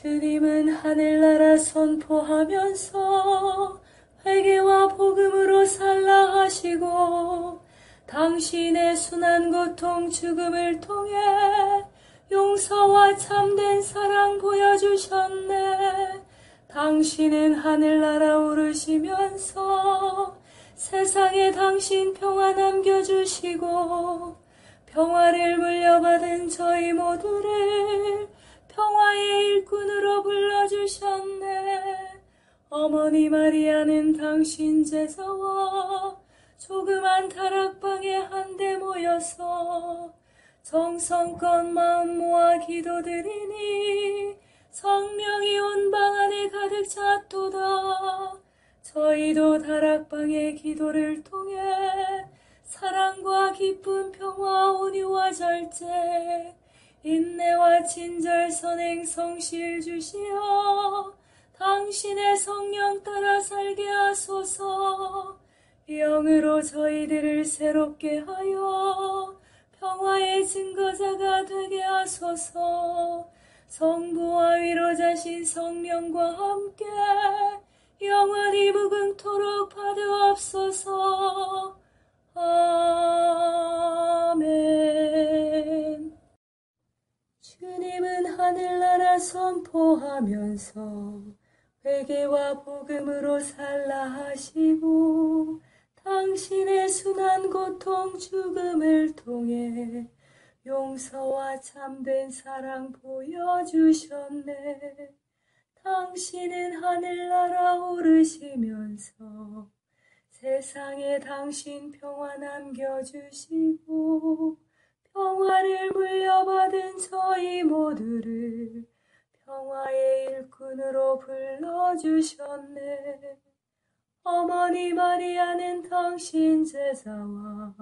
주님은 하늘나라 선포하면서 회개와 복음으로 살라 하시고 당신의 순한 고통 죽음을 통해 용서와 참된 사랑 보여주셨네. 당신은 하늘나라 오르시면서 세상에 당신 평화 남겨주시고 평화를 물려받은 저희 모두를 평화의 일꾼으로 불러주셨네. 어머니 마리아는 당신 제자와 조그만 다락방에 한데 모여서 정성껏 마음 모아 기도드리니 성령이 온 방 안에 가득 찼도다. 저희도 다락방의 기도를 통해 사랑과 기쁨, 평화, 온유와 절제, 인내와 친절, 선행, 성실 주시어 당신의 성령 따라 살게 하소서. 영으로 저희들을 새롭게 하여 평화의 증거자가 되게 하소서. 성부와 위로자신 성령과 함께 영원히 무궁토록 받으옵소서. 아멘. 주님은 하늘나라 선포하면서 회개와 복음으로 살라 하시고 당신의 순한 고통 죽음을 통해 용서와 참된 사랑 보여주셨네. 당신은 하늘나라 오르시면서 세상에 당신 평화 남겨주시고 평화를 물려받은 저희 모두를 평화의 일꾼으로 불러주셨네. 어머니 마리아는 당신 제자와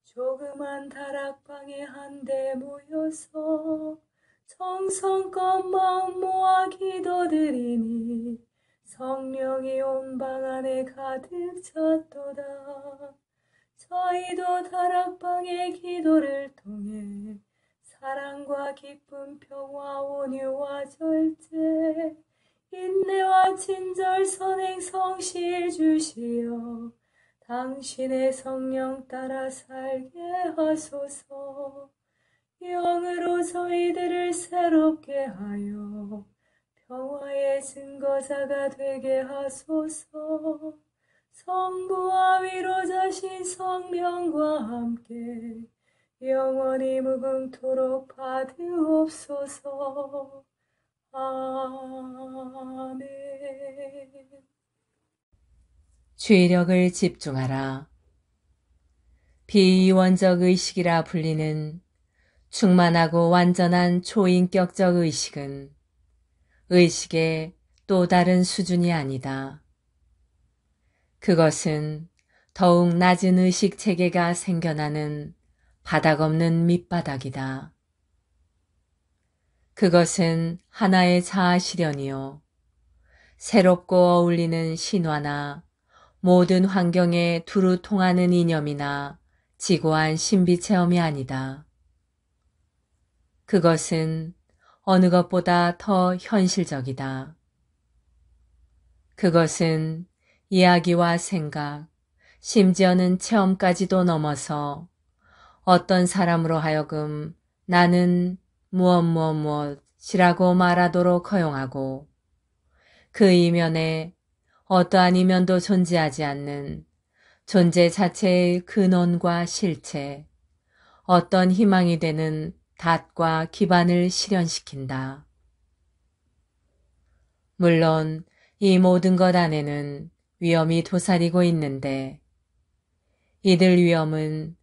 조그만 다락방에 한데 모여서 정성껏 마음 모아 기도드리니 성령이 온 방 안에 가득 찼도다. 저희도 다락방의 기도를 통해 사랑과 기쁨, 평화, 온유와 절제, 인내와 친절, 선행, 성실 주시어 당신의 성령 따라 살게 하소서. 영으로 저희들을 새롭게 하여 평화의 증거자가 되게 하소서. 성부와 위로자신 성령과 함께 영원히 무궁토록 받으옵소서. 아멘. 주의력을 집중하라. 비이원적 의식이라 불리는 충만하고 완전한 초인격적 의식은 의식의 또 다른 수준이 아니다. 그것은 더욱 낮은 의식 체계가 생겨나는 바닥없는 밑바닥이다. 그것은 하나의 자아 실현이요, 새롭고 어울리는 신화나 모든 환경에 두루 통하는 이념이나 지고한 신비 체험이 아니다. 그것은 어느 것보다 더 현실적이다. 그것은 이야기와 생각, 심지어는 체험까지도 넘어서 어떤 사람으로 하여금 나는 무엇이라고 말하도록 허용하고 그 이면에 어떠한 이면도 존재하지 않는 존재 자체의 근원과 실체, 어떤 희망이 되는 닷과 기반을 실현시킨다. 물론 이 모든 것 안에는 위험이 도사리고 있는데 이들 위험은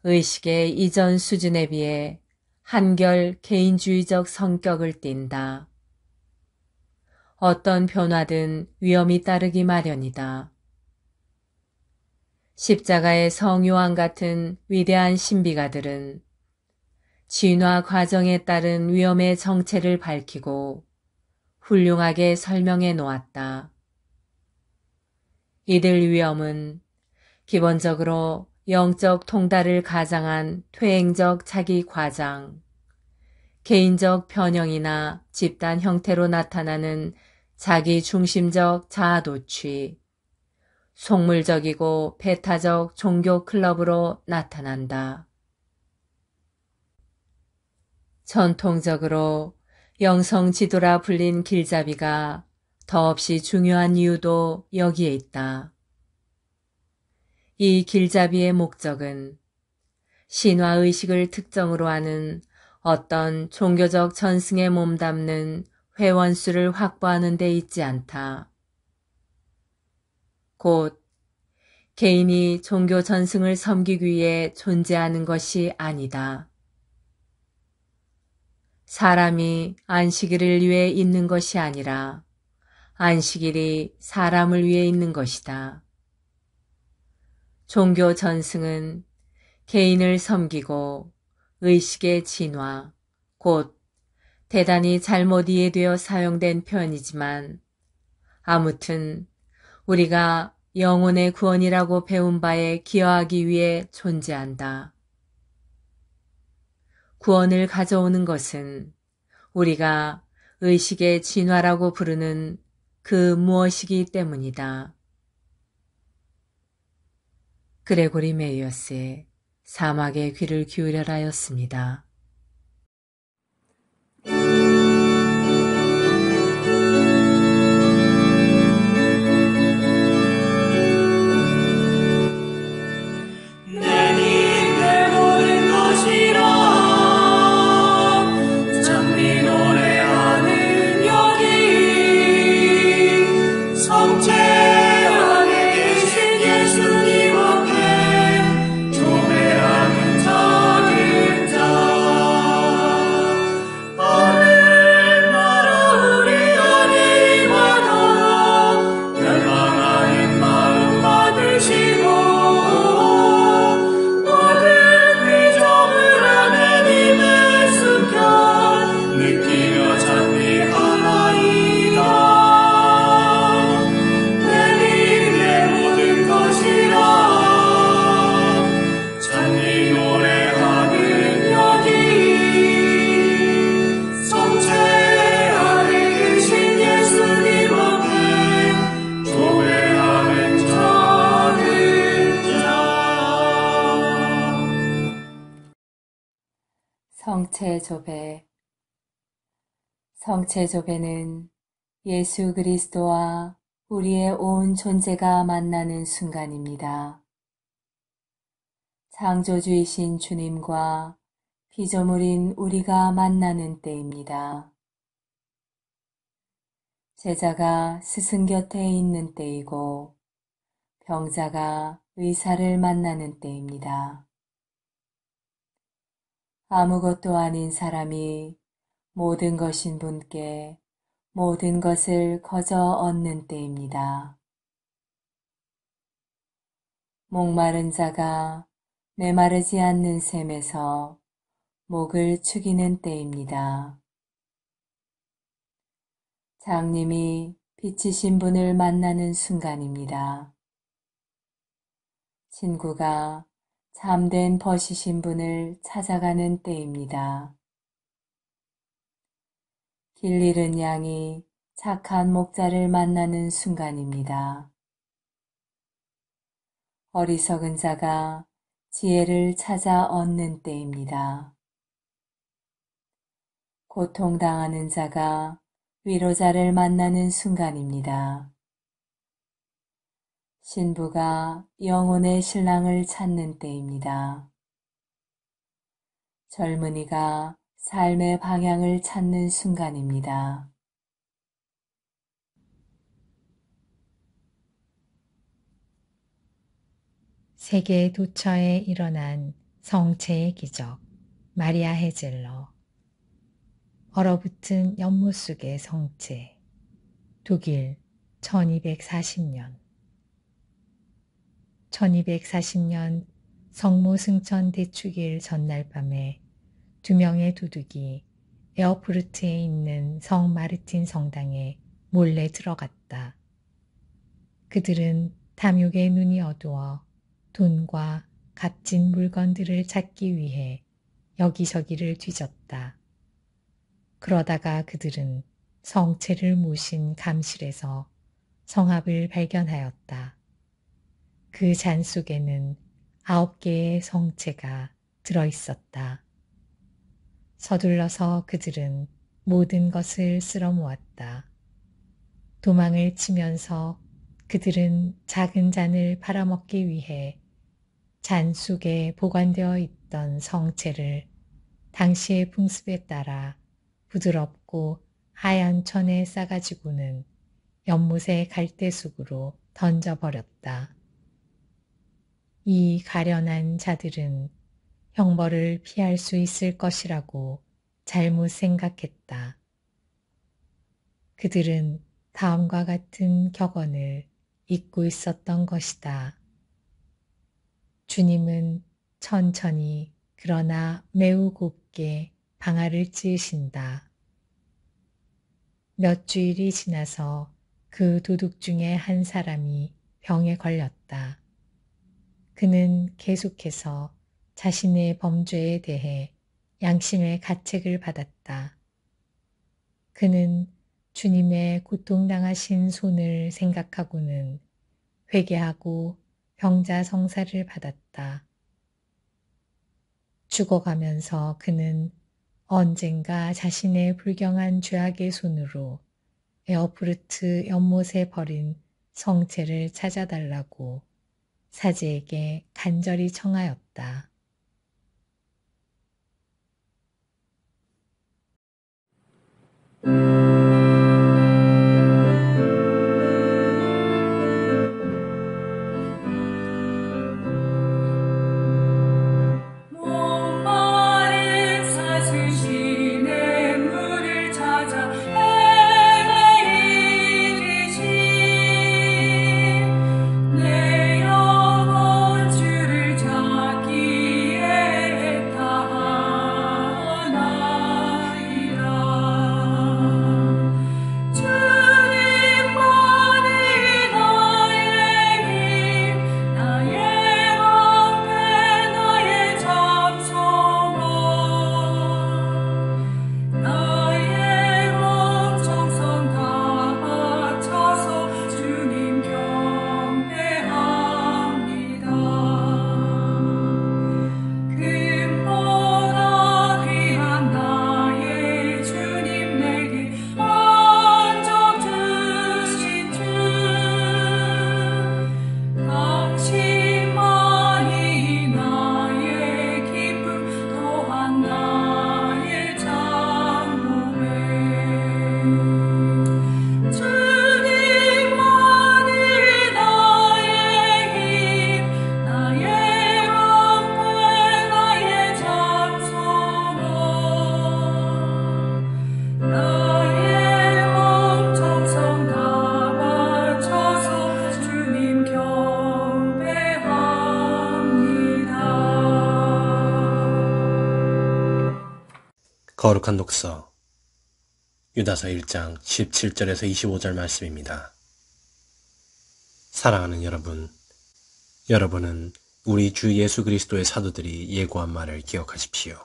의식의 이전 수준에 비해 한결 개인주의적 성격을 띈다. 어떤 변화든 위험이 따르기 마련이다. 십자가의 성요한 같은 위대한 신비가들은 진화 과정에 따른 위험의 정체를 밝히고 훌륭하게 설명해 놓았다. 이들 위험은 기본적으로 영적 통달을 가장한 퇴행적 자기 과장, 개인적 편형이나 집단 형태로 나타나는 자기 중심적 자아도취, 속물적이고 배타적 종교 클럽으로 나타난다. 전통적으로 영성 지도라 불린 길잡이가 더없이 중요한 이유도 여기에 있다. 이 길잡이의 목적은 신화의식을 특정으로 하는 어떤 종교적 전승에 몸담는 회원수를 확보하는 데 있지 않다. 곧 개인이 종교 전승을 섬기기 위해 존재하는 것이 아니다. 사람이 안식일을 위해 있는 것이 아니라 안식일이 사람을 위해 있는 것이다. 종교 전승은 개인을 섬기고 의식의 진화, 곧 대단히 잘못 이해되어 사용된 표현이지만 아무튼 우리가 영혼의 구원이라고 배운 바에 기여하기 위해 존재한다. 구원을 가져오는 것은 우리가 의식의 진화라고 부르는 그 무엇이기 때문이다. 그레고리 메이어스의 사막의 귀를 기울여라였습니다. 성체조배. 성체조배는 예수 그리스도와 우리의 온 존재가 만나는 순간입니다. 창조주이신 주님과 피조물인 우리가 만나는 때입니다. 제자가 스승 곁에 있는 때이고 병자가 의사를 만나는 때입니다. 아무것도 아닌 사람이 모든 것인 분께 모든 것을 거저 얻는 때입니다. 목마른 자가 메마르지 않는 샘에서 목을 축이는 때입니다. 장님이 빛이신 분을 만나는 순간입니다. 친구가 참된 벗이신 분을 찾아가는 때입니다. 길 잃은 양이 착한 목자를 만나는 순간입니다. 어리석은 자가 지혜를 찾아 얻는 때입니다. 고통당하는 자가 위로자를 만나는 순간입니다. 신부가 영혼의 신랑을 찾는 때입니다. 젊은이가 삶의 방향을 찾는 순간입니다. 세계 도처에 일어난 성체의 기적, 마리아 헤젤러. 얼어붙은 연못 속의 성체, 독일 1240년. 1240년 성모 승천 대축일 전날 밤에 2명의 도둑이 에어푸르트에 있는 성 마르틴 성당에 몰래 들어갔다. 그들은 탐욕의 눈이 어두워 돈과 값진 물건들을 찾기 위해 여기저기를 뒤졌다. 그러다가 그들은 성체를 모신 감실에서 성합을 발견하였다. 그 잔 속에는 9개의 성체가 들어 있었다. 서둘러서 그들은 모든 것을 쓸어 모았다. 도망을 치면서 그들은 작은 잔을 팔아먹기 위해 잔 속에 보관되어 있던 성체를 당시의 풍습에 따라 부드럽고 하얀 천에 싸가지고는 연못의 갈대숲으로 던져버렸다. 이 가련한 자들은 형벌을 피할 수 있을 것이라고 잘못 생각했다. 그들은 다음과 같은 격언을 잊고 있었던 것이다. 주님은 천천히 그러나 매우 곱게 방아를 찌으신다. 몇 주일이 지나서 그 도둑 중에 한 사람이 병에 걸렸다. 그는 계속해서 자신의 범죄에 대해 양심의 가책을 받았다. 그는 주님의 고통당하신 손을 생각하고는 회개하고 병자성사를 받았다. 죽어가면서 그는 언젠가 자신의 불경한 죄악의 손으로 에어프르트 연못에 버린 성체를 찾아달라고 사제에게 간절히 청하였다. 목마른 사슬시내 물을 찾아 헤매이듯이 내 영혼 주를 찾기에 애타나이다. 주님만이 나의 힘, 나의 방패, 나의 잠소망, 나의 걱정성 다 바쳐서 주님 경배합니다. 금보다 귀한 나의 주님 내게 안적 주신 주, 당신만이 나의 기쁨 또한 나의 장로회. 주님만이 나의 힘, 나의 방패, 나의 잠소망, 나의 엄청성 다 바쳐서 주님 경배합니다. 거룩한 독서 유다서 1장 17절에서 25절 말씀입니다. 사랑하는 여러분, 여러분은 우리 주 예수 그리스도의 사도들이 예고한 말을 기억하십시오.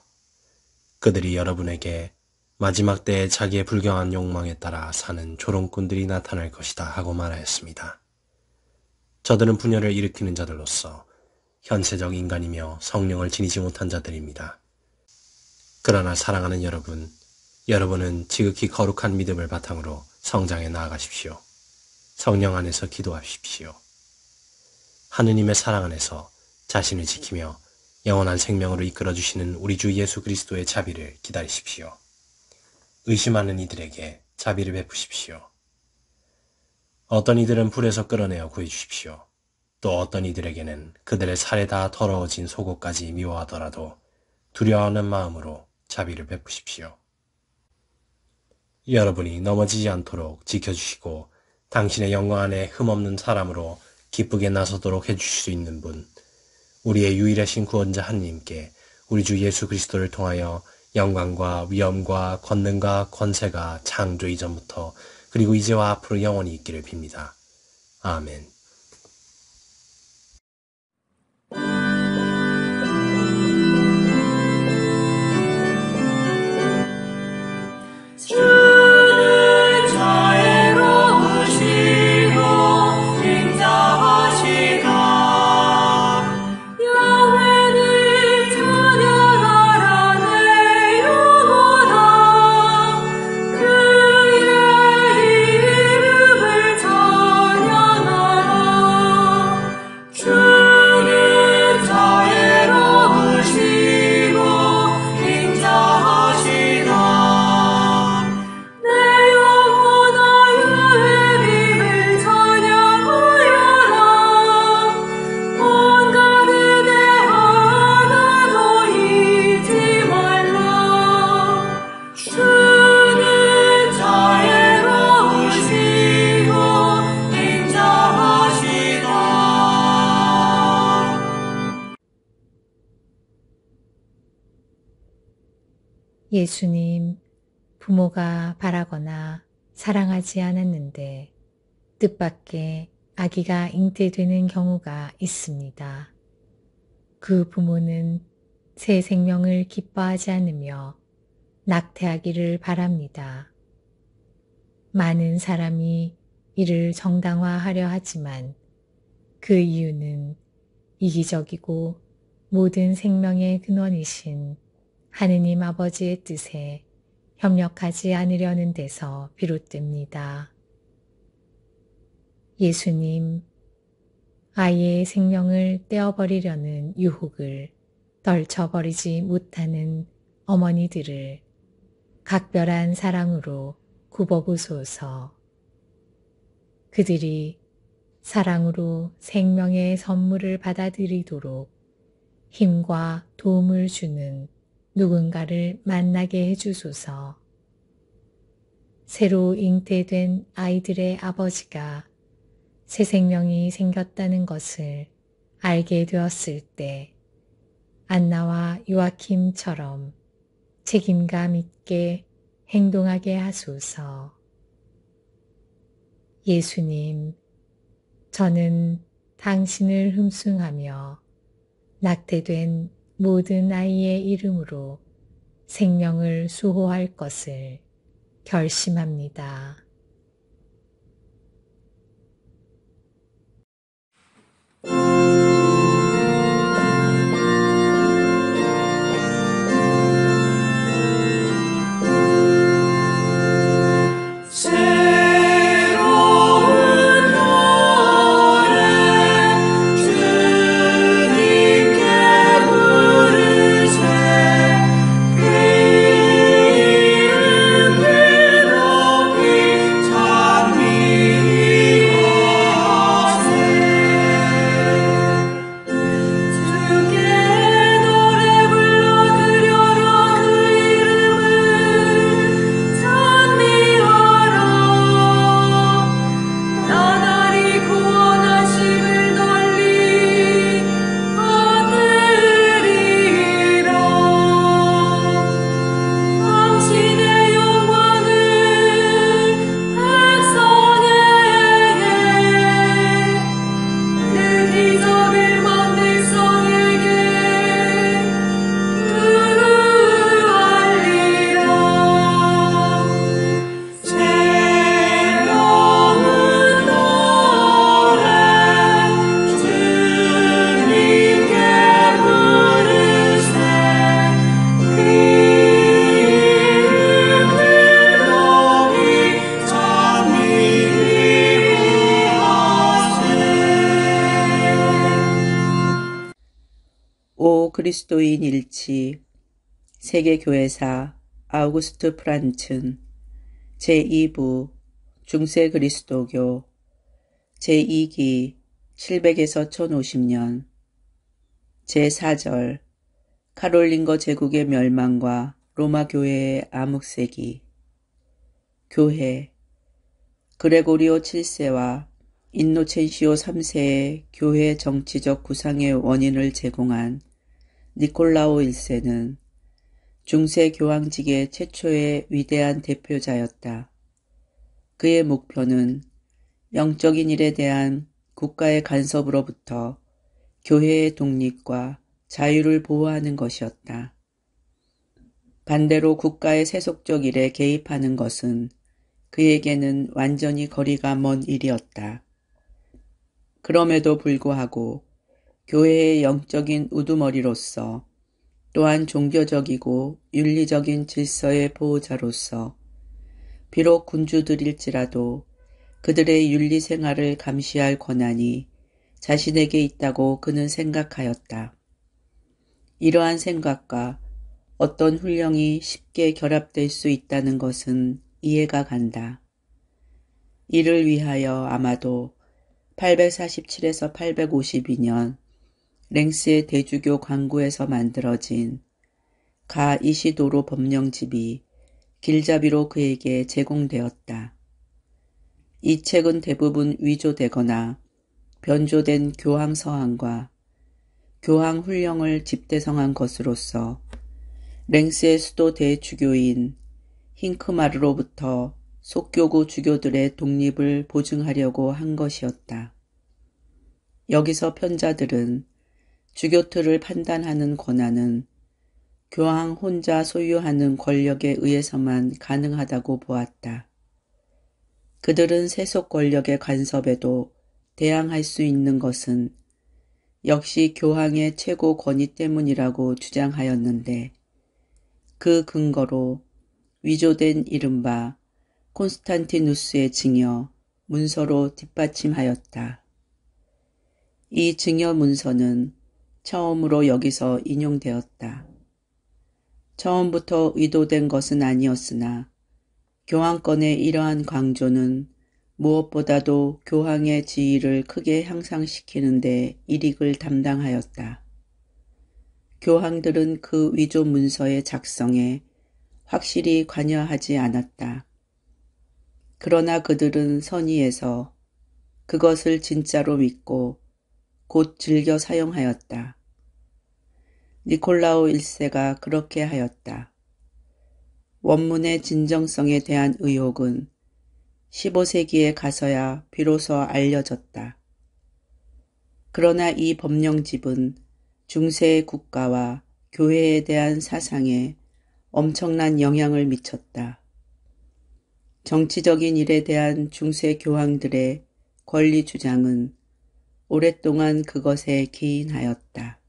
그들이 여러분에게 마지막 때에 자기의 불경한 욕망에 따라 사는 조롱꾼들이 나타날 것이다 하고 말하였습니다. 저들은 분열을 일으키는 자들로서 현세적 인간이며 성령을 지니지 못한 자들입니다. 그러나 사랑하는 여러분, 여러분은 지극히 거룩한 믿음을 바탕으로 성장해 나아가십시오. 성령 안에서 기도하십시오. 하느님의 사랑 안에서 자신을 지키며 영원한 생명으로 이끌어주시는 우리 주 예수 그리스도의 자비를 기다리십시오. 의심하는 이들에게 자비를 베푸십시오. 어떤 이들은 불에서 끌어내어 구해주십시오. 또 어떤 이들에게는 그들의 살에 다 더러워진 속옷까지 미워하더라도 두려워하는 마음으로 자비를 베푸십시오. 여러분이 넘어지지 않도록 지켜주시고 당신의 영광 안에 흠없는 사람으로 기쁘게 나서도록 해주실 수 있는 분, 우리의 유일하신 구원자 하느님께 우리 주 예수 그리스도를 통하여 영광과 위엄과 권능과 권세가 창조 이전부터 그리고 이제와 앞으로 영원히 있기를 빕니다. 아멘. 예수님, 부모가 바라거나 사랑하지 않았는데 뜻밖의 아기가 잉태되는 경우가 있습니다. 그 부모는 새 생명을 기뻐하지 않으며 낙태하기를 바랍니다. 많은 사람이 이를 정당화하려 하지만 그 이유는 이기적이고 모든 생명의 근원이신 하느님 아버지의 뜻에 협력하지 않으려는 데서 비롯됩니다. 예수님, 아이의 생명을 떼어버리려는 유혹을 떨쳐버리지 못하는 어머니들을 각별한 사랑으로 굽어보소서. 그들이 사랑으로 생명의 선물을 받아들이도록 힘과 도움을 주는 누군가를 만나게 해주소서. 새로 잉태된 아이들의 아버지가 새 생명이 생겼다는 것을 알게 되었을 때 안나와 요아킴처럼 책임감 있게 행동하게 하소서. 예수님, 저는 당신을 흠숭하며 낙태된 모든 아이의 이름으로 생명을 수호할 것을 결심합니다. 오 그리스도인 일치 세계교회사 아우구스트 프란츠 제2부 중세 그리스도교 제2기 700에서 1050년 제4절 카롤린거 제국의 멸망과 로마 교회의 암흑세기 교회 그레고리오 7세와 인노첸시오 3세의 교회 정치적 구상의 원인을 제공한 니콜라오 1세는 중세 교황직의 최초의 위대한 대표자였다. 그의 목표는 영적인 일에 대한 국가의 간섭으로부터 교회의 독립과 자유를 보호하는 것이었다. 반대로 국가의 세속적 일에 개입하는 것은 그에게는 완전히 거리가 먼 일이었다. 그럼에도 불구하고 교회의 영적인 우두머리로서 또한 종교적이고 윤리적인 질서의 보호자로서 비록 군주들일지라도 그들의 윤리 생활을 감시할 권한이 자신에게 있다고 그는 생각하였다. 이러한 생각과 어떤 훈령이 쉽게 결합될 수 있다는 것은 이해가 간다. 이를 위하여 아마도 847에서 852년 랭스의 대주교 광구에서 만들어진 가 이시도로 법령집이 길잡이로 그에게 제공되었다. 이 책은 대부분 위조되거나 변조된 교황 서한과 교황 훈령을 집대성한 것으로서 랭스의 수도 대주교인 힝크마르로부터 속교구 주교들의 독립을 보증하려고 한 것이었다. 여기서 편자들은 주교틀을 판단하는 권한은 교황 혼자 소유하는 권력에 의해서만 가능하다고 보았다. 그들은 세속 권력의 간섭에도 대항할 수 있는 것은 역시 교황의 최고 권위 때문이라고 주장하였는데 그 근거로 위조된 이른바 콘스탄티누스의 증여 문서로 뒷받침하였다. 이 증여 문서는 처음으로 여기서 인용되었다. 처음부터 의도된 것은 아니었으나 교황권의 이러한 강조는 무엇보다도 교황의 지위를 크게 향상시키는 데 일익을 담당하였다. 교황들은 그 위조 문서의 작성에 확실히 관여하지 않았다. 그러나 그들은 선의에서 그것을 진짜로 믿고 곧 즐겨 사용하였다. 니콜라오 1세가 그렇게 하였다. 원문의 진정성에 대한 의혹은 15세기에 가서야 비로소 알려졌다. 그러나 이 법령집은 중세의 국가와 교회에 대한 사상에 엄청난 영향을 미쳤다. 정치적인 일에 대한 중세 교황들의 권리 주장은 오랫동안 그것에 기인하였다.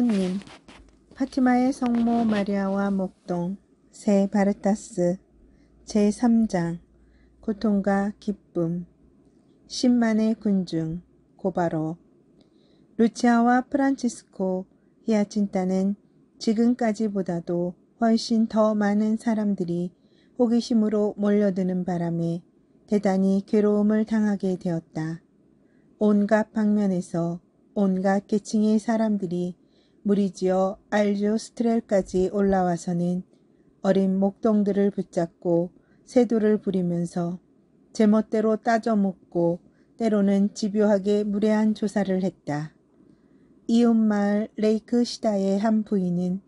성모님, 파티마의 성모 마리아와 목동, 새 바르타스, 제3장, 고통과 기쁨, 10만의 군중, 고바로, 루치아와 프란치스코, 히아친타는 지금까지보다도 훨씬 더 많은 사람들이 호기심으로 몰려드는 바람에 대단히 괴로움을 당하게 되었다. 온갖 방면에서 온갖 계층의 사람들이 무리지어 알조스트렐까지 올라와서는 어린 목동들을 붙잡고 세도를 부리면서 제멋대로 따져묻고 때로는 집요하게 무례한 조사를 했다. 이웃마을 레이크시다의 한 부인은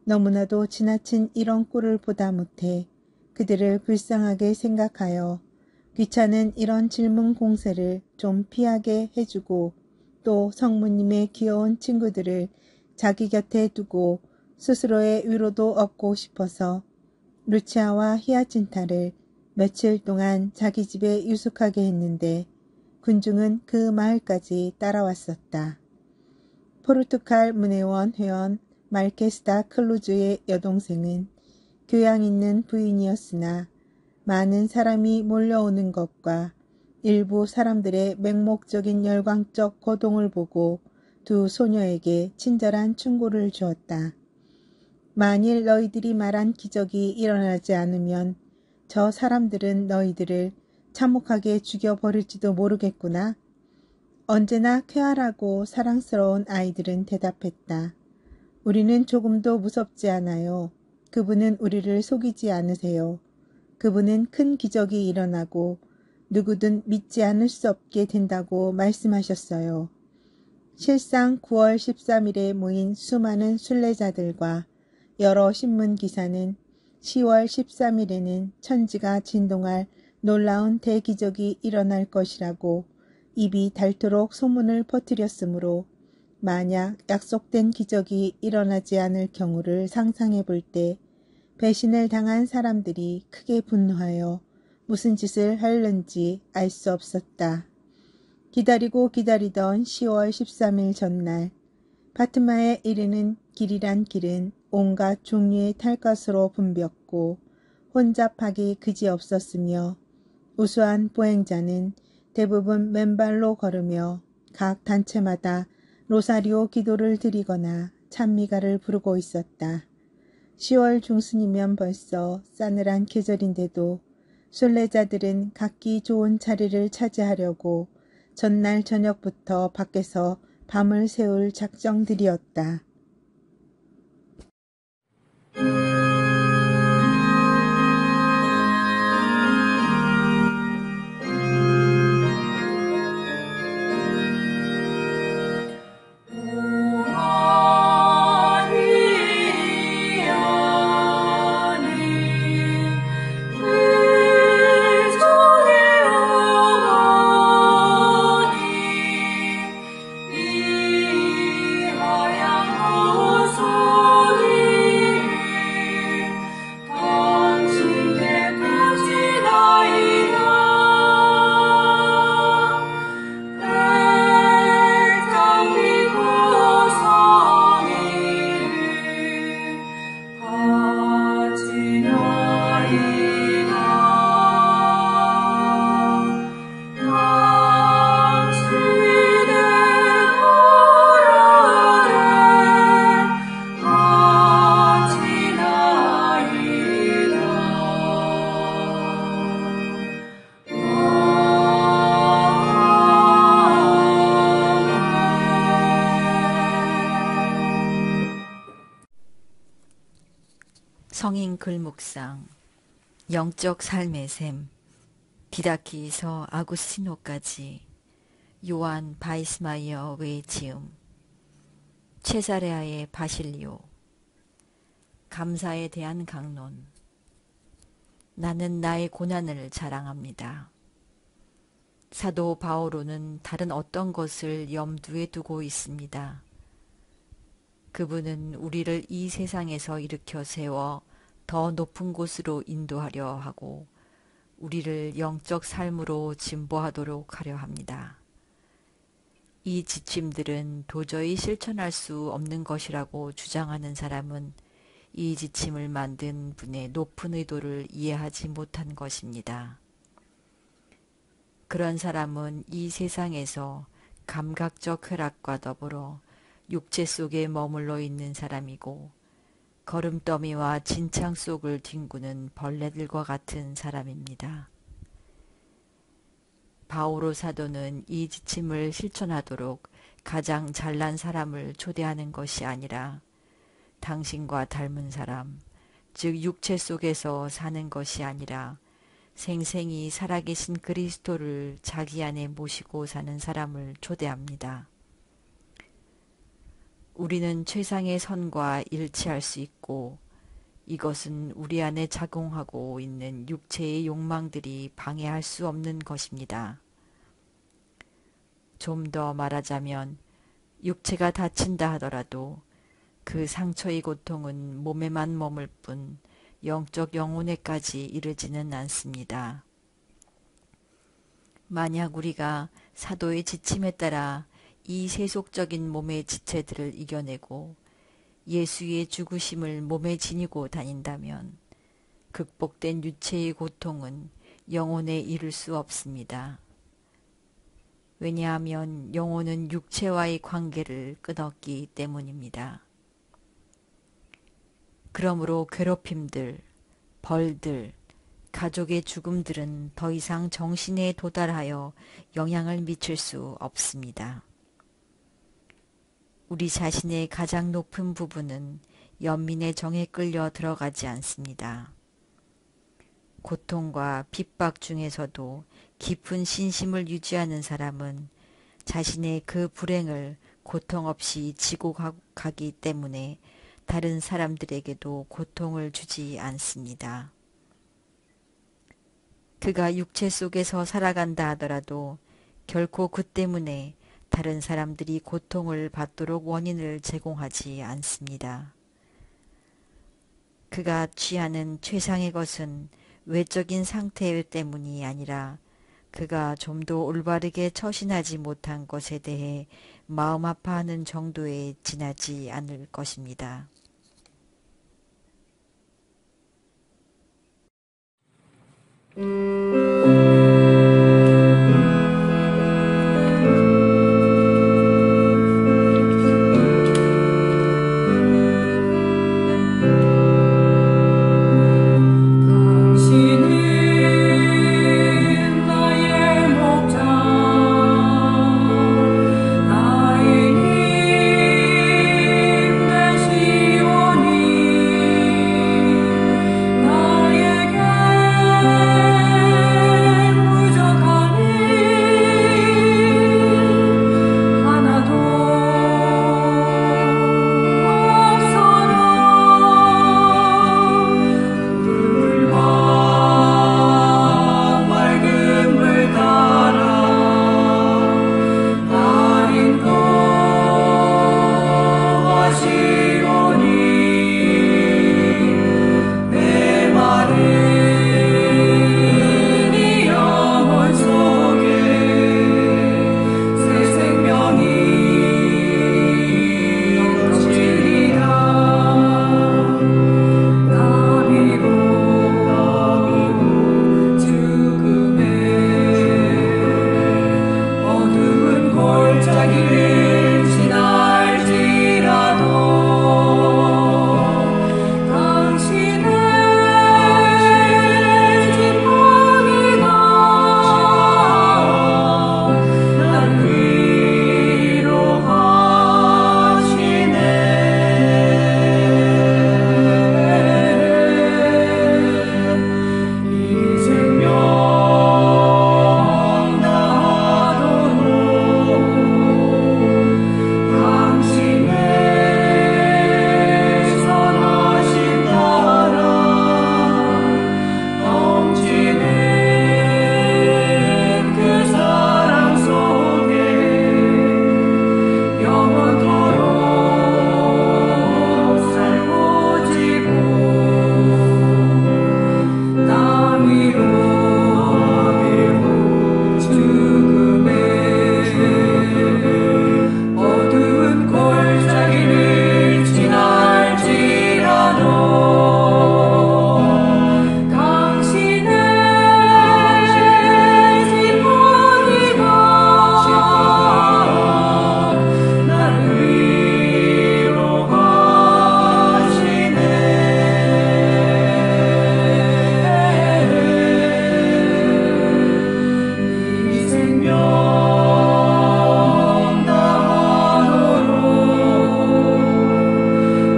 너무나도 지나친 이런 꼴을 보다 못해 그들을 불쌍하게 생각하여 귀찮은 이런 질문 공세를 좀 피하게 해주고 또 성모님의 귀여운 친구들을 자기 곁에 두고 스스로의 위로도 얻고 싶어서 루치아와 히아친타를 며칠 동안 자기 집에 유숙하게 했는데 군중은 그 마을까지 따라왔었다. 포르투갈 문예원 회원 말케스다 클루즈의 여동생은 교양 있는 부인이었으나 많은 사람이 몰려오는 것과 일부 사람들의 맹목적인 열광적 거동을 보고 두 소녀에게 친절한 충고를 주었다. 만일 너희들이 말한 기적이 일어나지 않으면 저 사람들은 너희들을 참혹하게 죽여버릴지도 모르겠구나. 언제나 쾌활하고 사랑스러운 아이들은 대답했다. 우리는 조금도 무섭지 않아요. 그분은 우리를 속이지 않으세요. 그분은 큰 기적이 일어나고 누구든 믿지 않을 수 없게 된다고 말씀하셨어요. 실상 9월 13일에 모인 수많은 순례자들과 여러 신문 기사는 10월 13일에는 천지가 진동할 놀라운 대기적이 일어날 것이라고 입이 닳도록 소문을 퍼뜨렸으므로 만약 약속된 기적이 일어나지 않을 경우를 상상해 볼 때 배신을 당한 사람들이 크게 분노하여 무슨 짓을 하려는지 알 수 없었다. 기다리고 기다리던 10월 13일 전날 파트마에 이르는 길이란 길은 온갖 종류의 탈것으로 붐볐고 혼잡하기 그지없었으며 우수한 보행자는 대부분 맨발로 걸으며 각 단체마다 로사리오 기도를 드리거나 찬미가를 부르고 있었다. 10월 중순이면 벌써 싸늘한 계절인데도 순례자들은 각기 좋은 자리를 차지하려고 전날 저녁부터 밖에서 밤을 새울 작정들이었다. 성인 글묵상 영적 삶의 샘 디다키서 아구스티노까지 요한 바이스마이어 외지음 체사레아의 바실리오 감사에 대한 강론 나는 나의 고난을 자랑합니다. 사도 바오로는 다른 어떤 것을 염두에 두고 있습니다. 그분은 우리를 이 세상에서 일으켜 세워 더 높은 곳으로 인도하려 하고 우리를 영적 삶으로 진보하도록 하려 합니다. 이 지침들은 도저히 실천할 수 없는 것이라고 주장하는 사람은 이 지침을 만든 분의 높은 의도를 이해하지 못한 것입니다. 그런 사람은 이 세상에서 감각적 쾌락과 더불어 육체 속에 머물러 있는 사람이고 거름더미와 진창 속을 뒹구는 벌레들과 같은 사람입니다. 바오로 사도는 이 지침을 실천하도록 가장 잘난 사람을 초대하는 것이 아니라 당신과 닮은 사람, 즉 육체 속에서 사는 것이 아니라 생생히 살아계신 그리스도를 자기 안에 모시고 사는 사람을 초대합니다. 우리는 최상의 선과 일치할 수 있고 이것은 우리 안에 작용하고 있는 육체의 욕망들이 방해할 수 없는 것입니다. 좀 더 말하자면 육체가 다친다 하더라도 그 상처의 고통은 몸에만 머물 뿐 영적 영혼에까지 이르지는 않습니다. 만약 우리가 사도의 지침에 따라 이 세속적인 몸의 지체들을 이겨내고 예수의 죽으심을 몸에 지니고 다닌다면 극복된 육체의 고통은 영혼에 이를 수 없습니다. 왜냐하면 영혼은 육체와의 관계를 끊었기 때문입니다. 그러므로 괴롭힘들, 벌들, 가족의 죽음들은 더 이상 정신에 도달하여 영향을 미칠 수 없습니다. 우리 자신의 가장 높은 부분은 연민의 정에 끌려 들어가지 않습니다. 고통과 핍박 중에서도 깊은 신심을 유지하는 사람은 자신의 그 불행을 고통 없이 지고 가기 때문에 다른 사람들에게도 고통을 주지 않습니다. 그가 육체 속에서 살아간다 하더라도 결코 그 때문에 다른 사람들이 고통을 받도록 원인을 제공하지 않습니다. 그가 취하는 최상의 것은 외적인 상태 때문이 아니라 그가 좀 더 올바르게 처신하지 못한 것에 대해 마음 아파하는 정도에 지나지 않을 것입니다. 당신은 나의 목자 나의 힘 되시오니 나에게 부족한 일 하나도 없어라. 물과 맑은 물 따라 나 인도하시오니 내 마른 이 영혼 속에 새 생명이 넘치리라. 나비로 죽음의 어두운 골짜기를 지날지라도 당신의 지팡이가 나를 위로하시네. 이 생명 다하도록 당신의 선하신 나라 넘치는 그 사랑 속에 영원토록 살고 지고 나 위로 죽음의 어두운 골짜기를 지날지라도 당신의 지팡이가 나를 위로하시네. 이 생명 다하도록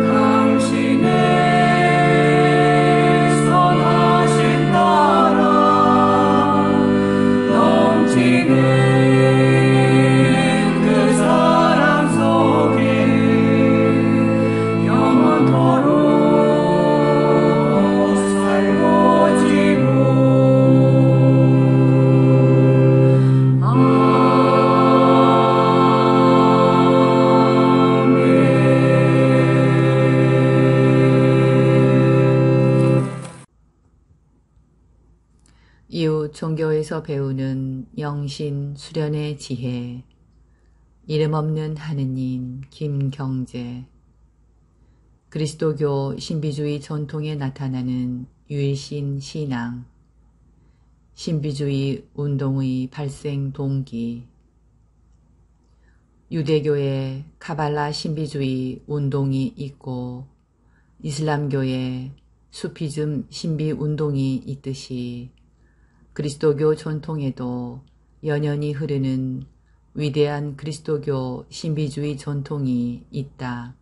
당신의 선하신 나라 넘치는 그 사랑 속에 영원토록 살고 지고 이웃 종교에서 배우는 영신 수련의 지혜. 이름 없는 하느님 김경재. 그리스도교 신비주의 전통에 나타나는 유일신 신앙. 신비주의 운동의 발생 동기. 유대교의 카발라 신비주의 운동이 있고 이슬람교의 수피즘 신비 운동이 있듯이 그리스도교 전통에도 연연히 흐르는 위대한 그리스도교 신비주의 전통이 있다.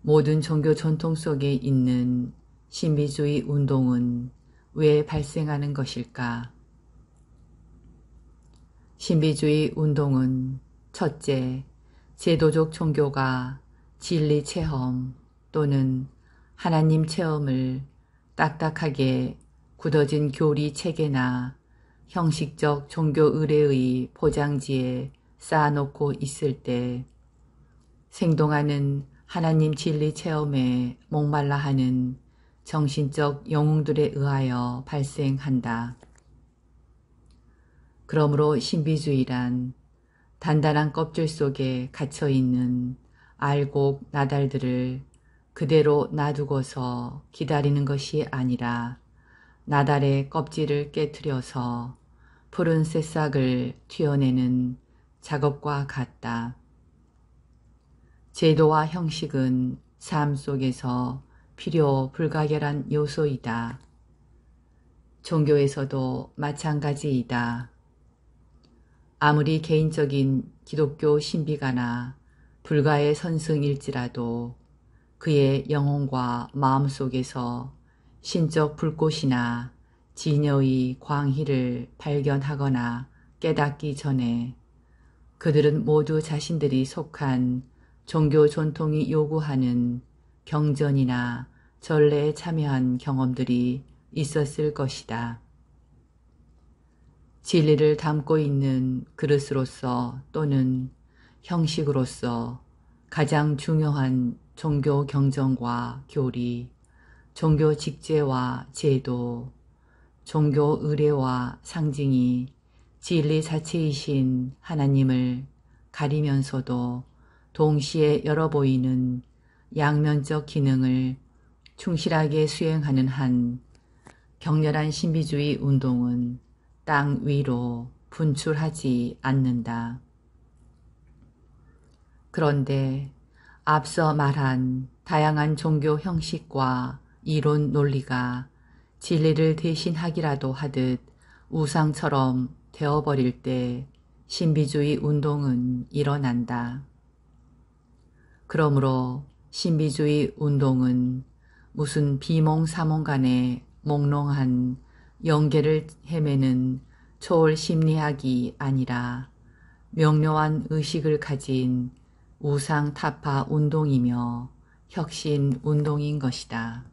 모든 종교 전통 속에 있는 신비주의 운동은 왜 발생하는 것일까? 신비주의 운동은 첫째, 제도적 종교가 진리 체험 또는 하나님 체험을 딱딱하게 굳어진 교리 체계나 형식적 종교 의례의 포장지에 쌓아놓고 있을 때 생동하는 하나님 진리 체험에 목말라 하는 정신적 영웅들에 의하여 발생한다. 그러므로 신비주의란 단단한 껍질 속에 갇혀있는 알곡 나달들을 그대로 놔두고서 기다리는 것이 아니라 나달의 껍질을 깨트려서 푸른 새싹을 튀어내는 작업과 같다. 제도와 형식은 삶 속에서 필요 불가결한 요소이다. 종교에서도 마찬가지이다. 아무리 개인적인 기독교 신비가나 불가의 선승일지라도 그의 영혼과 마음 속에서 신적 불꽃이나 진여의 광희를 발견하거나 깨닫기 전에 그들은 모두 자신들이 속한 종교 전통이 요구하는 경전이나 전례에 참여한 경험들이 있었을 것이다. 진리를 담고 있는 그릇으로서 또는 형식으로서 가장 중요한 종교 경전과 교리, 종교 직제와 제도, 종교 의례와 상징이 진리 자체이신 하나님을 가리면서도 동시에 열어 보이는 양면적 기능을 충실하게 수행하는 한 격렬한 신비주의 운동은 땅 위로 분출하지 않는다. 그런데 앞서 말한 다양한 종교 형식과 이론 논리가 진리를 대신하기라도 하듯 우상처럼 되어버릴 때 신비주의 운동은 일어난다. 그러므로 신비주의 운동은 무슨 비몽사몽 간의 몽롱한 영계를 헤매는 초월 심리학이 아니라 명료한 의식을 가진 우상 타파 운동이며 혁신 운동인 것이다.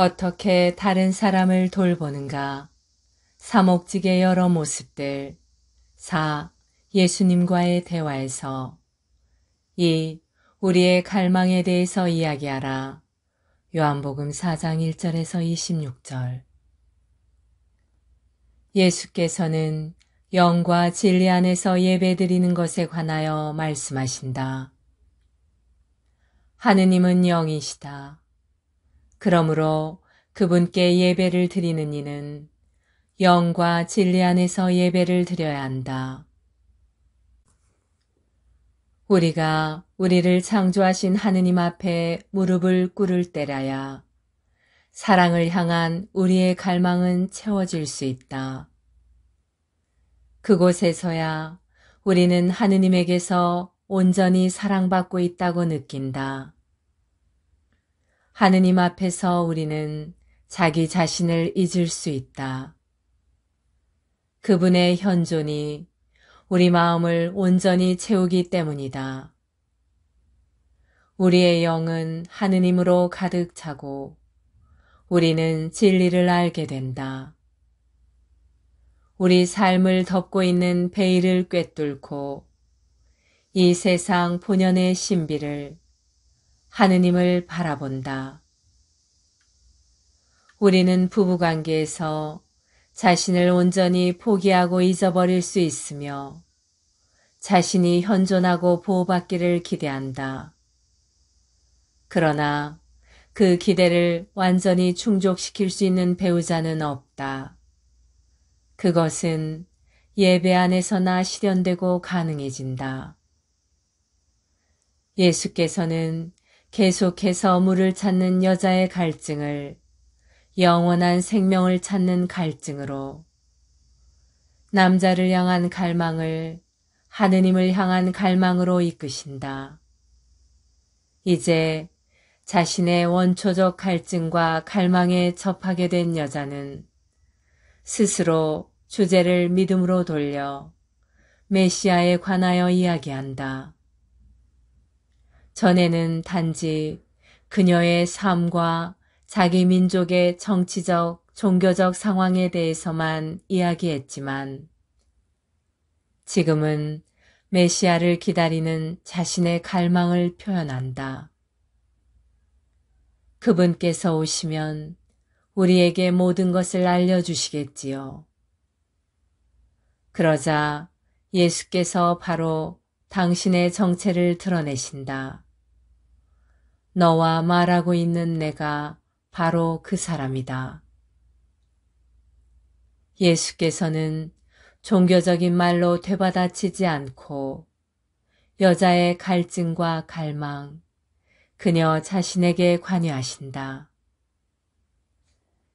어떻게 다른 사람을 돌보는가? 사목직의 여러 모습들. 4. 예수님과의 대화에서 2. 우리의 갈망에 대해서 이야기하라. 요한복음 4장 1절에서 26절. 예수께서는 영과 진리 안에서 예배드리는 것에 관하여 말씀하신다. 하느님은 영이시다. 그러므로 그분께 예배를 드리는 이는 영과 진리 안에서 예배를 드려야 한다. 우리가 우리를 창조하신 하느님 앞에 무릎을 꿇을 때라야 사랑을 향한 우리의 갈망은 채워질 수 있다. 그곳에서야 우리는 하느님에게서 온전히 사랑받고 있다고 느낀다. 하느님 앞에서 우리는 자기 자신을 잊을 수 있다. 그분의 현존이 우리 마음을 온전히 채우기 때문이다. 우리의 영은 하느님으로 가득 차고 우리는 진리를 알게 된다. 우리 삶을 덮고 있는 베일을 꿰뚫고 이 세상 본연의 신비를 하느님을 바라본다. 우리는 부부관계에서 자신을 온전히 포기하고 잊어버릴 수 있으며 자신이 현존하고 보호받기를 기대한다. 그러나 그 기대를 완전히 충족시킬 수 있는 배우자는 없다. 그것은 예배 안에서나 실현되고 가능해진다. 예수께서는 계속해서 물을 찾는 여자의 갈증을 영원한 생명을 찾는 갈증으로, 남자를 향한 갈망을 하느님을 향한 갈망으로 이끄신다. 이제 자신의 원초적 갈증과 갈망에 접하게 된 여자는 스스로 주제를 믿음으로 돌려 메시아에 관하여 이야기한다. 전에는 단지 그녀의 삶과 자기 민족의 정치적, 종교적 상황에 대해서만 이야기했지만 지금은 메시아를 기다리는 자신의 갈망을 표현한다. 그분께서 오시면 우리에게 모든 것을 알려주시겠지요. 그러자 예수께서 바로 당신의 정체를 드러내신다. 너와 말하고 있는 내가 바로 그 사람이다. 예수께서는 종교적인 말로 되받아치지 않고 여자의 갈증과 갈망, 그녀 자신에게 관여하신다.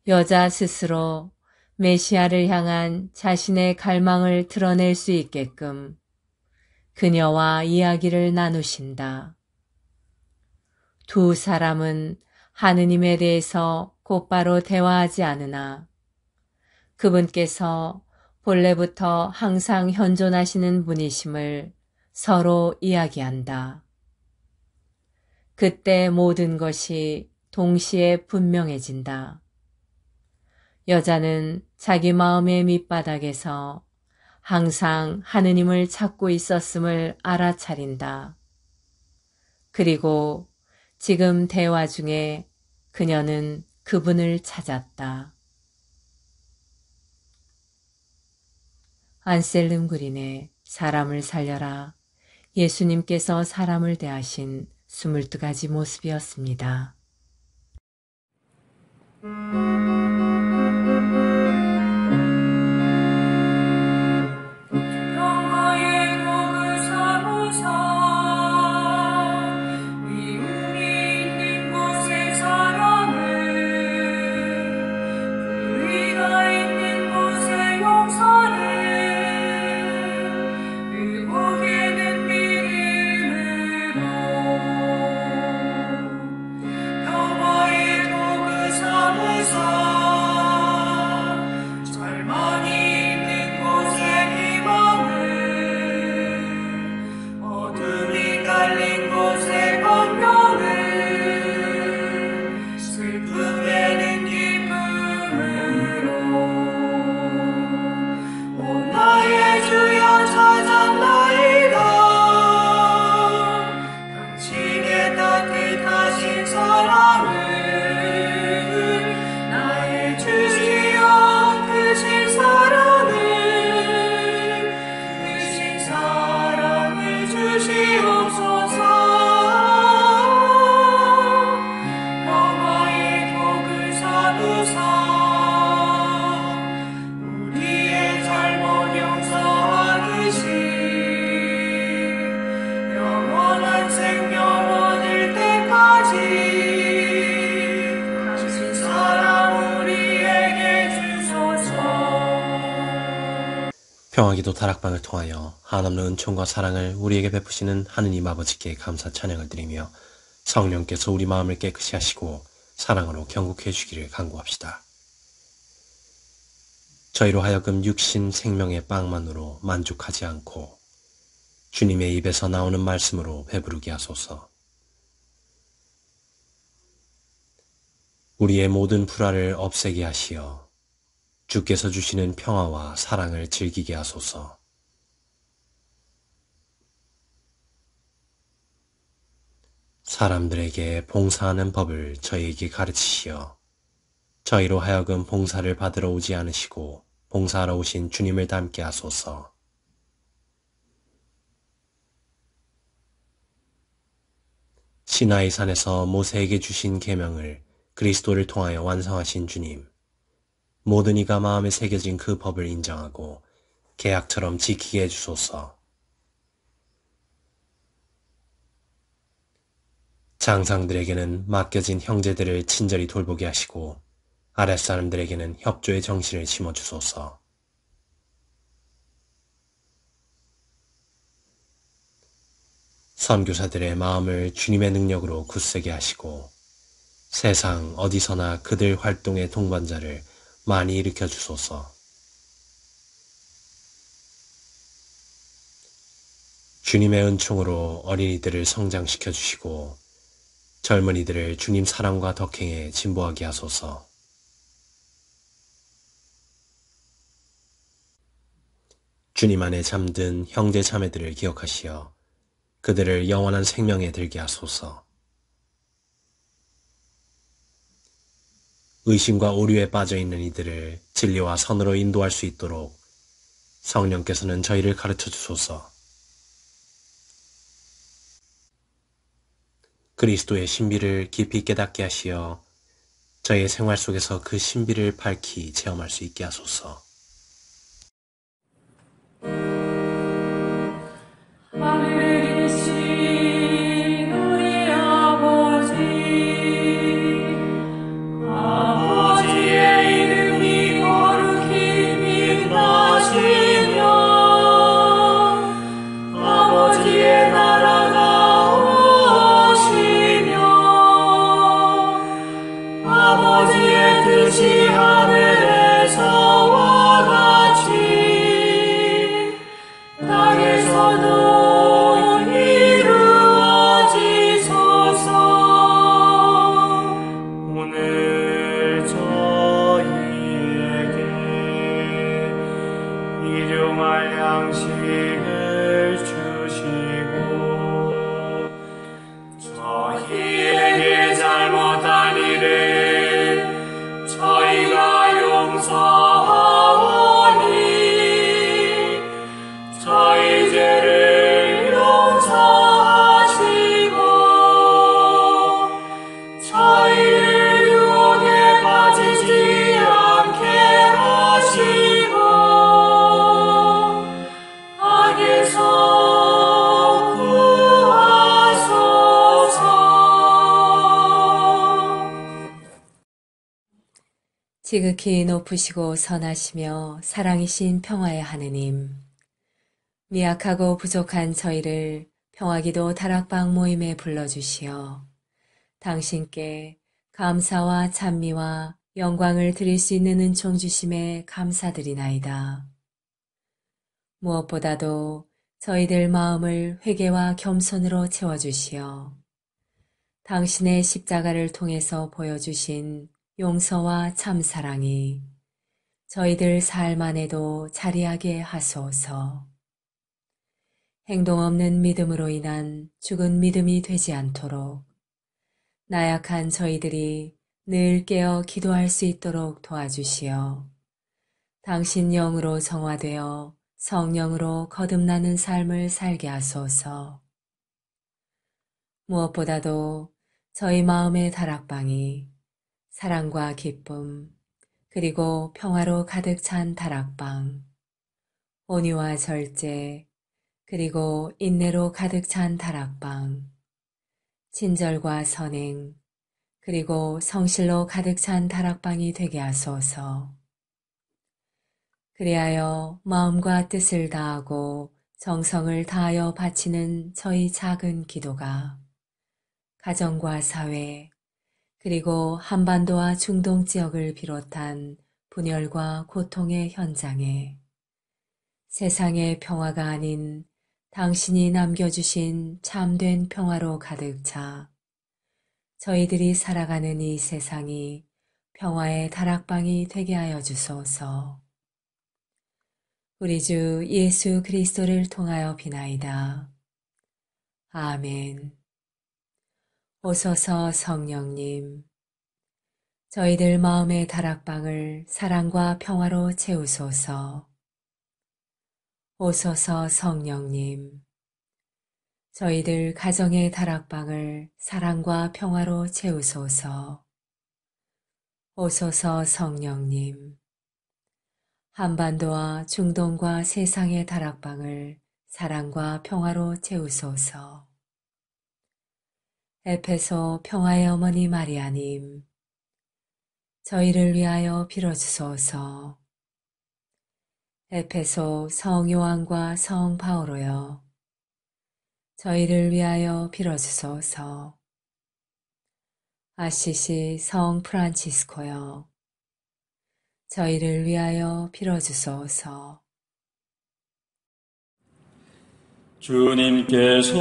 여자 스스로 메시아를 향한 자신의 갈망을 드러낼 수 있게끔 그녀와 이야기를 나누신다. 두 사람은 하느님에 대해서 곧바로 대화하지 않으나 그분께서 본래부터 항상 현존하시는 분이심을 서로 이야기한다. 그때 모든 것이 동시에 분명해진다. 여자는 자기 마음의 밑바닥에서 항상 하느님을 찾고 있었음을 알아차린다. 그리고 지금 대화 중에 그녀는 그분을 찾았다. 안셀름 그린의 사람을 살려라. 예수님께서 사람을 대하신 22가지 모습이었습니다. 평화의 복을 삼으사 미움이 있는 곳의 사랑을 불의가 있는 곳의 용서를 의복에 는 믿음으로 평화의 복을 삼으사 절망이 있는 곳에 희망을 어둠이 깔린 곳에 광명을 슬픔에는 기쁨으로 오 나의 주여 찾았나이다. 당신의 따뜻하신 사랑을 나의 주시여 크신 사랑을 주시옵소서. 평화의 복을 삼으사 우리의 잘못 용서하듯이 영원한 생명 얻을 때까지 당신 사랑 우리에게 주소서. 평화기도 다락방을 통하여 한없는 은총과 사랑을 우리에게 베푸시는 하느님 아버지께 감사 찬양을 드리며 성령께서 우리 마음을 깨끗이 하시고 사랑으로 경국해 주기를 간구합시다. 저희로 하여금 육신 생명의 빵만으로 만족하지 않고 주님의 입에서 나오는 말씀으로 배부르게 하소서. 우리의 모든 불화를 없애게 하시어 주께서 주시는 평화와 사랑을 즐기게 하소서. 사람들에게 봉사하는 법을 저희에게 가르치시어 저희로 하여금 봉사를 받으러 오지 않으시고 봉사하러 오신 주님을 닮게 하소서. 시나이 산에서 모세에게 주신 계명을 그리스도를 통하여 완성하신 주님, 모든 이가 마음에 새겨진 그 법을 인정하고 계약처럼 지키게 해주소서. 장상들에게는 맡겨진 형제들을 친절히 돌보게 하시고 아랫사람들에게는 협조의 정신을 심어주소서. 선교사들의 마음을 주님의 능력으로 굳세게 하시고 세상 어디서나 그들 활동의 동반자를 많이 일으켜 주소서. 주님의 은총으로 어린이들을 성장시켜 주시고 젊은이들을 주님 사랑과 덕행에 진보하게 하소서. 주님 안에 잠든 형제 자매들을 기억하시어 그들을 영원한 생명에 들게 하소서. 의심과 오류에 빠져있는 이들을 진리와 선으로 인도할 수 있도록 성령께서는 저희를 가르쳐 주소서. 그리스도의 신비를 깊이 깨닫게 하시어 저희의 생활 속에서 그 신비를 밝히 체험할 수 있게 하소서. 하늘에 계신 우리 아버지의 이름이 거룩히 빛나시며 아버지의 나라가 오시며 아버지의 뜻이 하늘에서와 같이 땅에서도 이루어지소서. 오늘 저희에게 일용할 양식을 주시고 저희에게 잘못한 일을 저희가 용서하오니 저희 죄를 용서하시고 저희를 유혹에 빠지지 않게 하시고 악에서 구하소서. 지극히 높으시고 선하시며 사랑이신 평화의 하느님, 미약하고 부족한 저희를 평화기도 다락방 모임에 불러주시어 당신께 감사와 찬미와 영광을 드릴 수 있는 은총 주심에 감사드리나이다. 무엇보다도 저희들 마음을 회개와 겸손으로 채워주시어 당신의 십자가를 통해서 보여주신 용서와 참사랑이 저희들 삶 안에도 자리하게 하소서. 행동 없는 믿음으로 인한 죽은 믿음이 되지 않도록 나약한 저희들이 늘 깨어 기도할 수 있도록 도와주시어 당신 영으로 정화되어 성령으로 거듭나는 삶을 살게 하소서. 무엇보다도 저희 마음의 다락방이 사랑과 기쁨 그리고 평화로 가득 찬 다락방, 온유와 절제 그리고 인내로 가득 찬 다락방, 친절과 선행 그리고 성실로 가득 찬 다락방이 되게 하소서. 그리하여 마음과 뜻을 다하고 정성을 다하여 바치는 저희 작은 기도가 가정과 사회 그리고 한반도와 중동 지역을 비롯한 분열과 고통의 현장에 세상의 평화가 아닌 당신이 남겨주신 참된 평화로 가득 차 저희들이 살아가는 이 세상이 평화의 다락방이 되게 하여 주소서. 우리 주 예수 그리스도를 통하여 비나이다. 아멘. 오소서 성령님, 저희들 마음의 다락방을 사랑과 평화로 채우소서. 오소서 성령님. 저희들 가정의 다락방을 사랑과 평화로 채우소서. 오소서 성령님. 한반도와 중동과 세상의 다락방을 사랑과 평화로 채우소서. 에페소 평화의 어머니 마리아님. 저희를 위하여 빌어주소서. 에페소 성 요한과 성 바오로여. 저희를 위하여 빌어주소서. 아시시 성 프란치스코여. 저희를 위하여 빌어주소서. 주님께서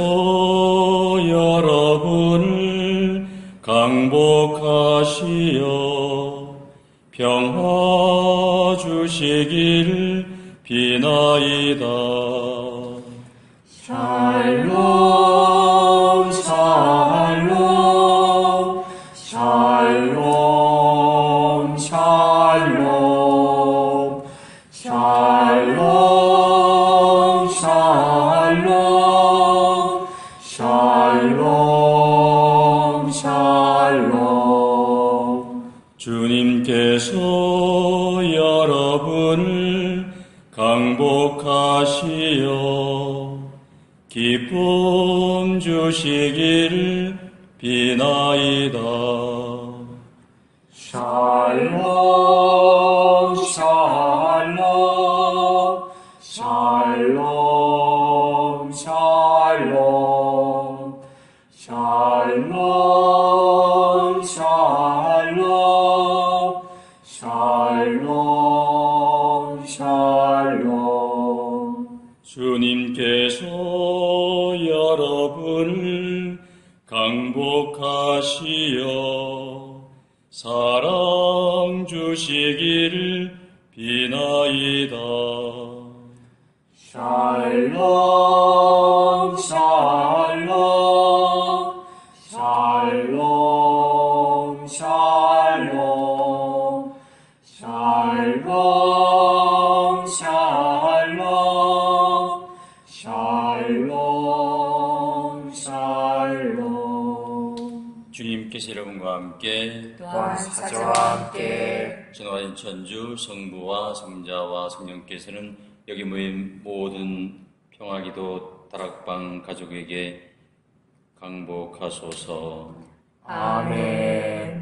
여러분을 강복하시어 평화 주시길 비나이다. 샬롬 샬롬 샬롬 샬롬 샬롬 샬롬 샬롬 샬롬. 주님께서 여러분을 강복하시어 기쁨 주시길 비나이다. 샬롬 샬롬 샬롬 샬롬 샬롬 샬롬 샬롬 샬롬. 주님께서 여러분을 강복하시어 사랑 주시기를 비나이다. 샬롬 샬롬 샬롬 샬롬 샬롬 샬롬 샬롬 샬롬. 주님께서 여러분과 함께 또한 사자와 함께 전화인 천주 성부와 성자와 성령께서는 여기 모인 모든 평화기도 다락방 가족에게 강복하소서. 아멘.